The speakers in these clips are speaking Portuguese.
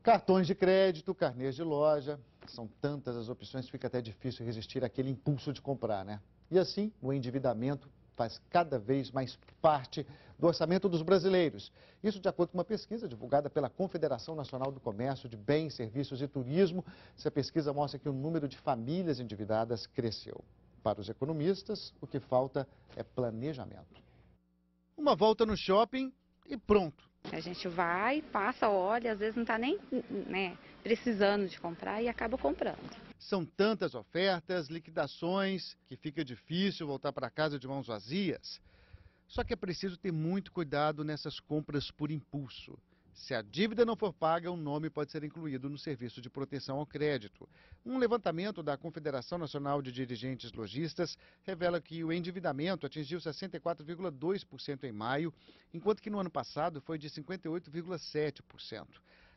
Cartões de crédito, carnês de loja, são tantas as opções que fica até difícil resistir àquele impulso de comprar, né? E assim, o endividamento faz cada vez mais parte do orçamento dos brasileiros. Isso de acordo com uma pesquisa divulgada pela Confederação Nacional do Comércio de Bens, Serviços e Turismo. Essa pesquisa mostra que o número de famílias endividadas cresceu. Para os economistas, o que falta é planejamento. Uma volta no shopping e pronto. A gente vai, passa, olha, às vezes não está nem precisando de comprar e acaba comprando. São tantas ofertas, liquidações, que fica difícil voltar para casa de mãos vazias. Só que é preciso ter muito cuidado nessas compras por impulso. Se a dívida não for paga, o nome pode ser incluído no serviço de proteção ao crédito. Um levantamento da Confederação Nacional de Dirigentes Lojistas revela que o endividamento atingiu 64,2% em maio, enquanto que no ano passado foi de 58,7%.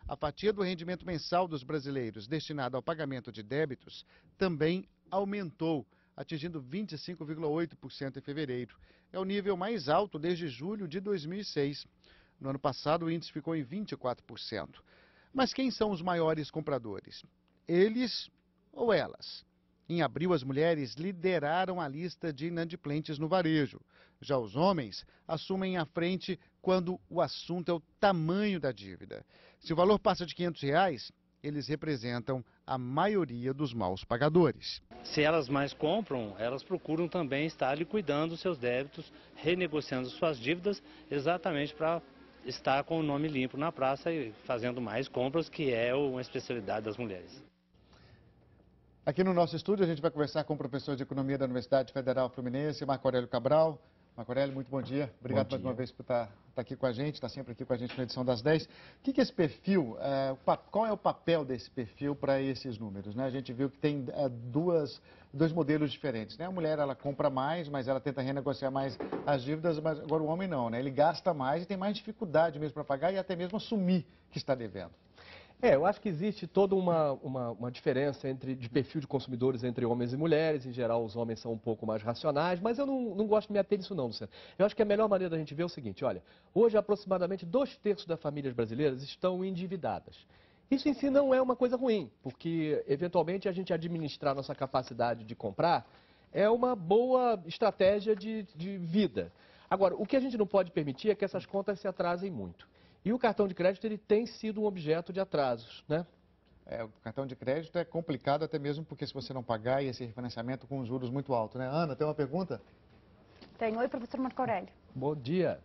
A fatia do rendimento mensal dos brasileiros destinada ao pagamento de débitos também aumentou, atingindo 25,8% em fevereiro. É o nível mais alto desde julho de 2006. No ano passado, o índice ficou em 24%. Mas quem são os maiores compradores? Eles ou elas? Em abril, as mulheres lideraram a lista de inadimplentes no varejo. Já os homens assumem a frente quando o assunto é o tamanho da dívida. Se o valor passa de R$ 500, eles representam a maioria dos maus pagadores. Se elas mais compram, elas procuram também estar liquidando seus débitos, renegociando suas dívidas, exatamente para estar com o nome limpo na praça e fazendo mais compras, que é uma especialidade das mulheres. Aqui no nosso estúdio a gente vai conversar com o professor de Economia da Universidade Federal Fluminense, Marco Aurélio Cabral. Marco Aurélio, muito bom dia. Obrigado mais uma vez por estar aqui com a gente, está sempre aqui com a gente na edição das 10. O que é esse perfil, qual é o papel desse perfil para esses números, né? A gente viu que tem dois modelos diferentes, né? A mulher, ela compra mais, mas ela tenta renegociar mais as dívidas, mas agora o homem não, né? Ele gasta mais e tem mais dificuldade mesmo para pagar e até mesmo assumir que está devendo. Eu acho que existe toda uma diferença de perfil de consumidores entre homens e mulheres. Em geral, os homens são um pouco mais racionais, mas eu não gosto de me ater nisso não, Luciano. Eu acho que a melhor maneira da gente ver é o seguinte, olha, hoje aproximadamente 2/3 das famílias brasileiras estão endividadas. Isso em si não é uma coisa ruim, porque eventualmente a gente administrar nossa capacidade de comprar é uma boa estratégia de vida. Agora, o que a gente não pode permitir é que essas contas se atrasem muito. E o cartão de crédito ele tem sido um objeto de atrasos, né? O cartão de crédito é complicado até mesmo porque se você não pagar e esse refinanciamento com juros muito altos, né? Ana, tem uma pergunta? Tem. Oi, professor Marco Aurélio. Bom dia.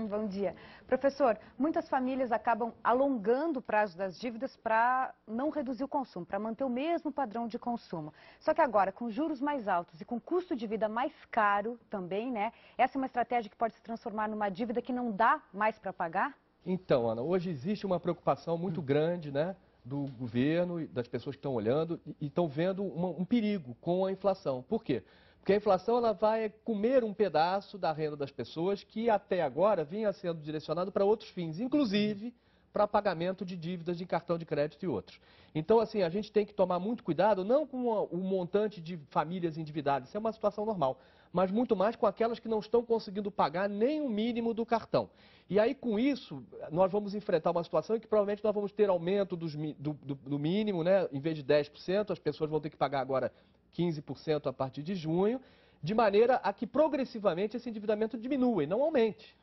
Bom dia. Professor, muitas famílias acabam alongando o prazo das dívidas para não reduzir o consumo, para manter o mesmo padrão de consumo. Só que agora, com juros mais altos e com custo de vida mais caro também, né? Essa é uma estratégia que pode se transformar numa dívida que não dá mais para pagar? Então, Ana, hoje existe uma preocupação muito grande, né, do governo e das pessoas que estão olhando e estão vendo um perigo com a inflação. Por quê? Porque a inflação ela vai comer um pedaço da renda das pessoas que até agora vinha sendo direcionado para outros fins, inclusive para pagamento de dívidas de cartão de crédito e outros. Então, assim, a gente tem que tomar muito cuidado, não com o montante de famílias endividadas, isso é uma situação normal, mas muito mais com aquelas que não estão conseguindo pagar nem o mínimo do cartão. E aí, com isso, nós vamos enfrentar uma situação em que provavelmente nós vamos ter aumento do mínimo, né? Em vez de 10%, as pessoas vão ter que pagar agora 15% a partir de junho, de maneira a que progressivamente esse endividamento diminua e não aumente.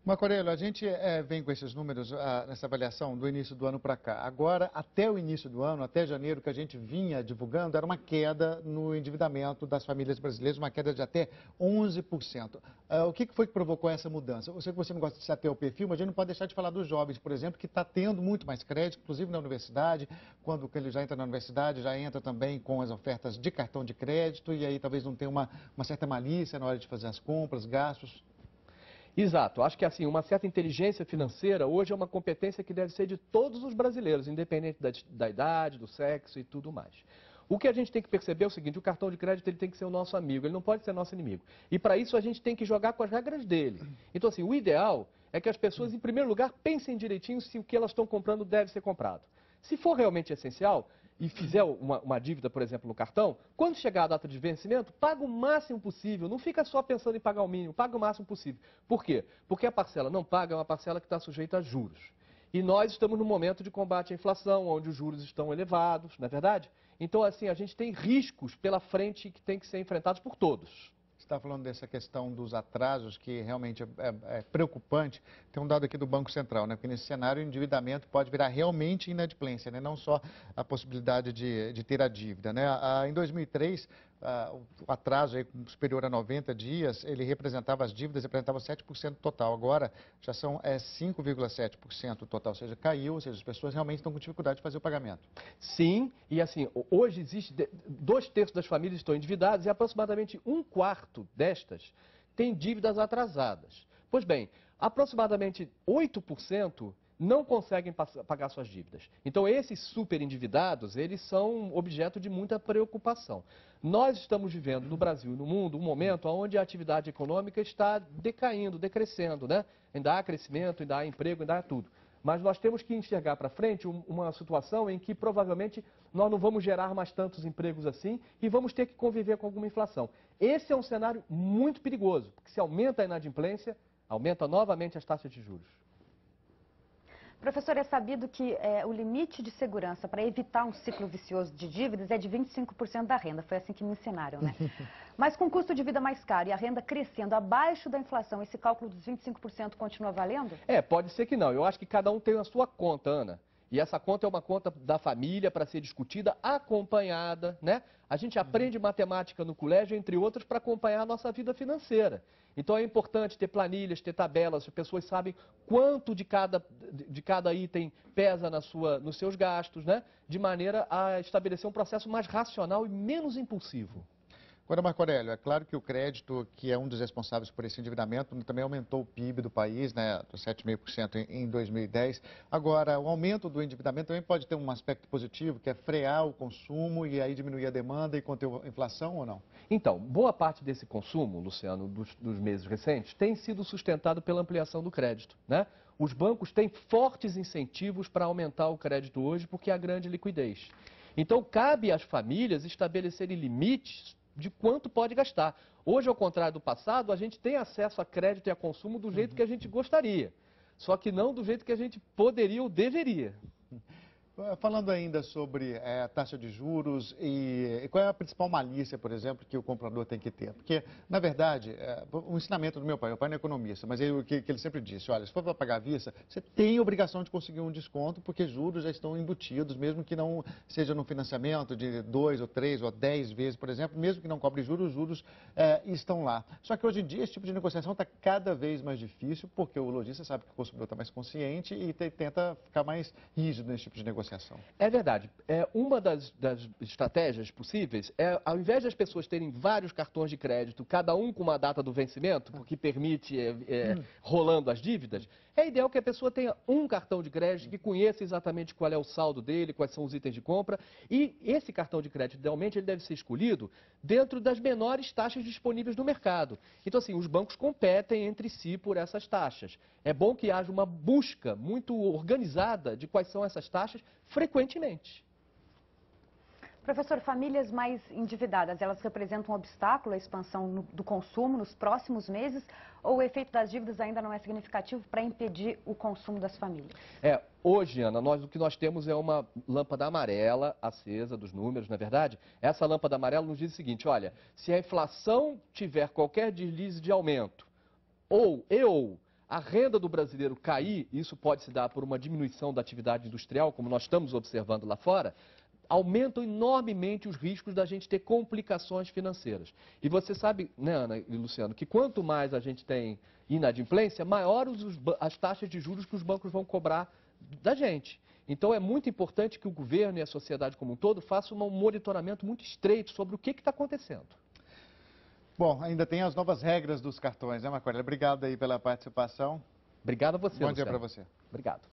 Marco Aurélio, a gente vem com esses números nessa avaliação do início do ano para cá. Agora, até o início do ano, até janeiro, que a gente vinha divulgando, era uma queda no endividamento das famílias brasileiras, uma queda de até 11%. O que foi que provocou essa mudança? Eu sei que você não gosta de se ater ao perfil, mas a gente não pode deixar de falar dos jovens, por exemplo, que está tendo muito mais crédito, inclusive na universidade. Quando ele já entra na universidade, já entra também com as ofertas de cartão de crédito, e aí talvez não tenha uma certa malícia na hora de fazer as compras, gastos. Exato. Acho que assim, uma certa inteligência financeira hoje é uma competência que deve ser de todos os brasileiros, independente da idade, do sexo e tudo mais. O que a gente tem que perceber é o seguinte, o cartão de crédito ele tem que ser o nosso amigo, ele não pode ser nosso inimigo. E para isso a gente tem que jogar com as regras dele. Então assim, o ideal é que as pessoas, em primeiro lugar, pensem direitinho se o que elas estão comprando deve ser comprado. Se for realmente essencial e fizer uma dívida, por exemplo, no cartão, quando chegar a data de vencimento, paga o máximo possível. Não fica só pensando em pagar o mínimo, paga o máximo possível. Por quê? Porque a parcela não paga é uma parcela que está sujeita a juros. E nós estamos num momento de combate à inflação, onde os juros estão elevados, não é verdade? Então, assim, a gente tem riscos pela frente que tem que ser enfrentados por todos. Você está falando dessa questão dos atrasos, que realmente é preocupante. Tem um dado aqui do Banco Central, né? Porque nesse cenário o endividamento pode virar realmente inadimplência, né? Não só a possibilidade de ter a dívida, né? Em 2003, o atraso aí superior a 90 dias, ele representava, as dívidas representavam 7% do total. Agora já são 5,7% do total, ou seja, caiu, ou seja, as pessoas realmente estão com dificuldade de fazer o pagamento. Sim, e assim, hoje existe 2/3 das famílias estão endividadas e aproximadamente 1/4 destas têm dívidas atrasadas. Pois bem, aproximadamente 8% não conseguem pagar suas dívidas. Então, esses super endividados, eles são objeto de muita preocupação. Nós estamos vivendo no Brasil e no mundo um momento onde a atividade econômica está decaindo, decrescendo, né? Ainda há crescimento, ainda há emprego, ainda há tudo. Mas nós temos que enxergar para frente uma situação em que provavelmente nós não vamos gerar mais tantos empregos assim e vamos ter que conviver com alguma inflação. Esse é um cenário muito perigoso, porque se aumenta a inadimplência, aumenta novamente as taxas de juros. Professor, é sabido que o limite de segurança para evitar um ciclo vicioso de dívidas é de 25% da renda. Foi assim que me ensinaram, né? Mas com o custo de vida mais caro e a renda crescendo abaixo da inflação, esse cálculo dos 25% continua valendo? Pode ser que não. Eu acho que cada um tem a sua conta, Ana. E essa conta é uma conta da família para ser discutida, acompanhada, né? A gente aprende matemática no colégio, entre outras, para acompanhar a nossa vida financeira. Então é importante ter planilhas, ter tabelas, as pessoas sabem quanto de cada item pesa nos seus gastos, né? De maneira a estabelecer um processo mais racional e menos impulsivo. Agora, Marco Aurélio, é claro que o crédito, que é um dos responsáveis por esse endividamento, também aumentou o PIB do país, né, dos 7,5% em 2010. Agora, o aumento do endividamento também pode ter um aspecto positivo, que é frear o consumo e aí diminuir a demanda e conter a inflação ou não? Então, boa parte desse consumo, Luciano, dos meses recentes, tem sido sustentado pela ampliação do crédito, né? Os bancos têm fortes incentivos para aumentar o crédito hoje porque há grande liquidez. Então, cabe às famílias estabelecerem limites de quanto pode gastar. Hoje, ao contrário do passado, a gente tem acesso a crédito e a consumo do jeito que a gente gostaria, só que não do jeito que a gente poderia ou deveria. Falando ainda sobre a taxa de juros e qual é a principal malícia, por exemplo, que o comprador tem que ter? Porque, na verdade, o ensinamento do meu pai não é economista, mas o que ele sempre disse, olha, se for para pagar à vista, você tem a obrigação de conseguir um desconto, porque juros já estão embutidos, mesmo que não seja no financiamento de 2 ou 3 ou 10 vezes, por exemplo, mesmo que não cobre juros, os juros estão lá. Só que hoje em dia esse tipo de negociação está cada vez mais difícil, porque o lojista sabe que o consumidor está mais consciente e tenta ficar mais rígido nesse tipo de negociação. É verdade. Uma das estratégias possíveis é, ao invés das pessoas terem vários cartões de crédito, cada um com uma data do vencimento, porque permite rolando as dívidas, é ideal que a pessoa tenha um cartão de crédito que conheça exatamente qual é o saldo dele, quais são os itens de compra. E esse cartão de crédito, idealmente, ele deve ser escolhido dentro das menores taxas disponíveis no mercado. Então, assim, os bancos competem entre si por essas taxas. É bom que haja uma busca muito organizada de quais são essas taxas frequentemente. Professor, famílias mais endividadas, elas representam um obstáculo à expansão do consumo nos próximos meses ou o efeito das dívidas ainda não é significativo para impedir o consumo das famílias? Hoje, Ana, o que nós temos é uma lâmpada amarela acesa dos números, não é verdade? Essa lâmpada amarela nos diz o seguinte, olha, se a inflação tiver qualquer deslize de aumento ou a renda do brasileiro cair, isso pode se dar por uma diminuição da atividade industrial, como nós estamos observando lá fora, aumentam enormemente os riscos da gente ter complicações financeiras. E você sabe, né, Ana e Luciano, que quanto mais a gente tem inadimplência, maiores as taxas de juros que os bancos vão cobrar da gente. Então é muito importante que o governo e a sociedade como um todo façam um monitoramento muito estreito sobre o que está acontecendo. Bom, ainda tem as novas regras dos cartões, né, Marco Aurélio? Obrigado aí pela participação. Obrigado a você, Bom Luciano. dia para você. Obrigado.